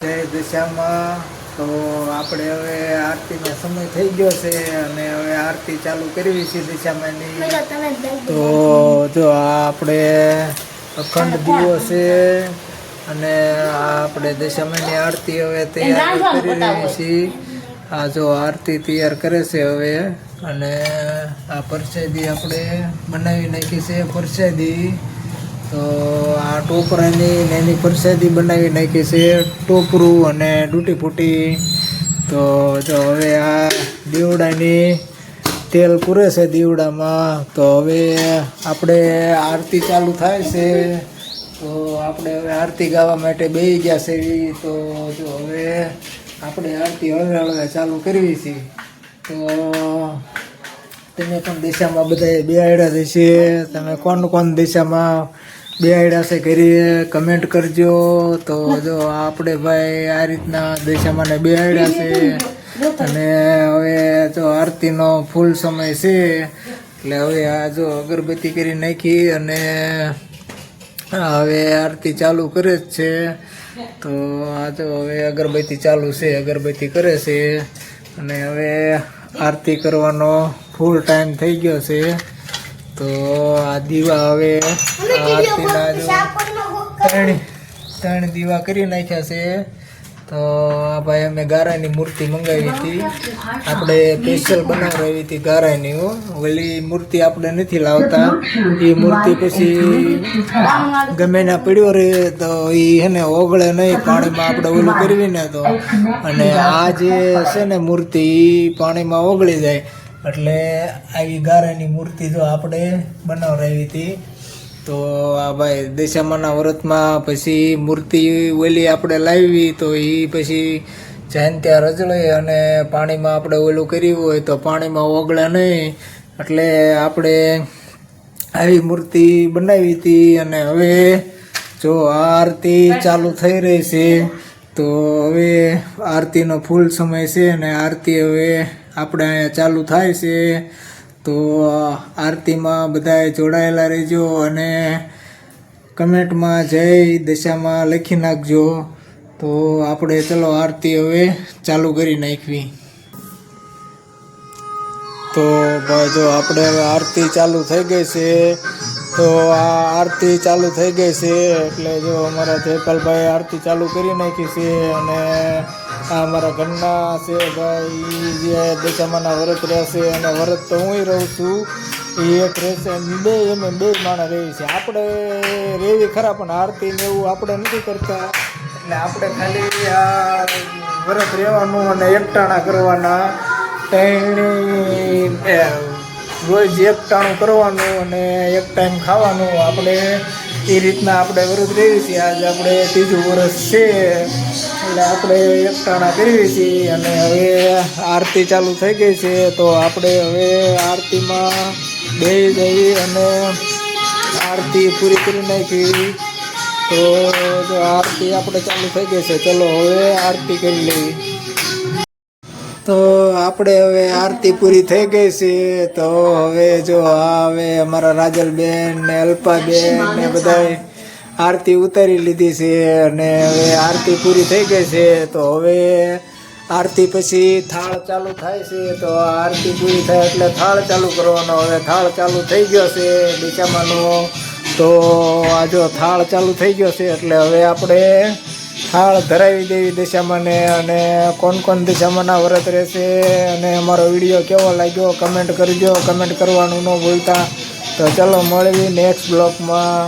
જય દિશામાં તો આપણે હવે આરતીનો સમય થઈ ગયો છે અને હવે આરતી ચાલુ કરવી છે દિશામાંની। તો જો આપણે અખંડ દીવો છે અને આપણે દિશામાંની આરતી હવે તૈયાર કરી રહી છીએ। આ જો આરતી તૈયાર કરે છે હવે, અને આ પ્રસાદી આપણે બનાવી નાખી છે પ્રસાદી। તો આ ટોપરાની એની પ્રસાદી બનાવી નાખી છે, ટોપરું અને ડૂટી ફૂટી। તો જો હવે આ દીવડાની તેલ પૂરે છે દીવડામાં। તો હવે આપણે આરતી ચાલુ થાય છે, તો આપણે હવે આરતી ગાવા માટે બેસી ગયા છે। તો જો હવે આપણે આરતી હળવે ચાલુ કરવી છે। તો તમે પણ દિશામાં બધા બેહાડ્યા જશે, તમે કોણ દિશામાં બેહાડ્યા છે કરીએ કમેન્ટ કરજો। તો જો આપણે ભાઈ આ રીતના દિશામાં બેહાડ્યા છે, અને હવે જો આરતીનો ફૂલ સમય છે એટલે હવે આ જો અગરબત્તી કરી નાખી અને હવે આરતી ચાલુ કરે જ છે। તો આ જો હવે અગરબત્તી ચાલુ છે, અગરબત્તી કરે છે, અને હવે આરતી કરવાનો ફૂલ ટાઈમ થઈ ગયો છે। તો આ દીવા હવે આરતીના ત્રણ દીવા કરી નાખ્યા છે। તો આ ભાઈ અમે ગારાની મૂર્તિ મંગાવી હતી, આપણે સ્પેશિયલ બનાવડાવી હતી ગારાની। ઓલી મૂર્તિ આપણે નથી લાવતા, એ મૂર્તિ પછી ગમે ના પડ્યો રહે તો એ હેને ઓગળે નહીં પાણીમાં, આપણે ઓલું કરવી ને તો, અને આ જે છે ને મૂર્તિ એ પાણીમાં ઓગળી જાય, એટલે આવી ગારાની મૂર્તિ જો આપણે બનાવડાવી હતી। તો આ ભાઈ દશામાના વ્રતમાં પછી મૂર્તિ ઓલી આપણે લાવી, તો એ પછી જાન ત્યાં રજળે અને પાણીમાં આપણે ઓલું કર્યું હોય તો પાણીમાં ઓગળે નહીં, એટલે આપણે આવી મૂર્તિ બનાવી હતી। અને હવે જો આરતી ચાલુ થઈ રહી છે, તો હવે આરતીનો ફૂલ સમય છે અને આરતી હવે આપણે અહીંયા ચાલુ થાય છે। તો આરતીમાં બધાએ જોડાયેલા રહેજો અને કમેન્ટમાં જય દશામાં લખી નાખજો। તો આપણે ચલો આરતી હવે ચાલુ કરી નાખવી। તો ભાઈ જો આપણે હવે આરતી ચાલુ થઈ ગઈ છે। તો આ આરતી ચાલુ થઈ ગઈ છે એટલે જો અમારા જયપાલભાઈ આરતી ચાલુ કરી નાખી છે, અને આ અમારા ઘરના છે ભાઈ જે દશામાના વ્રત રહેશે, અને વ્રત તો હું રહું છું, એ એક રહેશે, બે માણસ રહી છે। આપણે રેવી ખરા પણ આરતી ને એવું આપણે નથી કરતા, એટલે આપણે ખાલી આ વ્રત રહેવાનું અને એકટાણા કરવાના, રોજ એકટાણું કરવાનું અને એક ટાઈમ ખાવાનું। આપણે એ રીતના આપણે વ્રત રહેવી છીએ। આજે આપણે ત્રીજું વર્ષ છે એટલે આપણે એકટાણા કરવી છીએ, અને હવે આરતી ચાલુ થઈ ગઈ છે। તો આપણે હવે આરતીમાં બેસી જઈ અને આરતી પૂરી કરી નાખી। તો જો આરતી આપણે ચાલુ થઈ ગઈ છે, ચલો હવે આરતી કરી લેવી। તો આપણે હવે આરતી પૂરી થઈ ગઈ છે। તો હવે જો હવે અમારા રાજલબેન ને અલ્પાબેન ને બધાએ આરતી ઉતારી લીધી છે, અને હવે આરતી પૂરી થઈ ગઈ છે। તો હવે આરતી પછી થાળ ચાલુ થાય છે। તો આરતી પૂરી થાય એટલે થાળ ચાલુ કરવાનો। હવે થાળ ચાલુ થઈ ગયો છે દિશામાંનો। તો આ જો થાળ ચાલુ થઈ ગયો છે એટલે હવે આપણે થાળ ધરાવી દેવી દિશામાંને। અને કોણ દિશામાંના વ્રત રહેશે, અને અમારો વિડીયો કેવો લાગ્યો કમેન્ટ કરજો, કમેન્ટ કરવાનું ન ભૂલતા। તો ચલો મળવી નેક્સ્ટ બ્લોગમાં।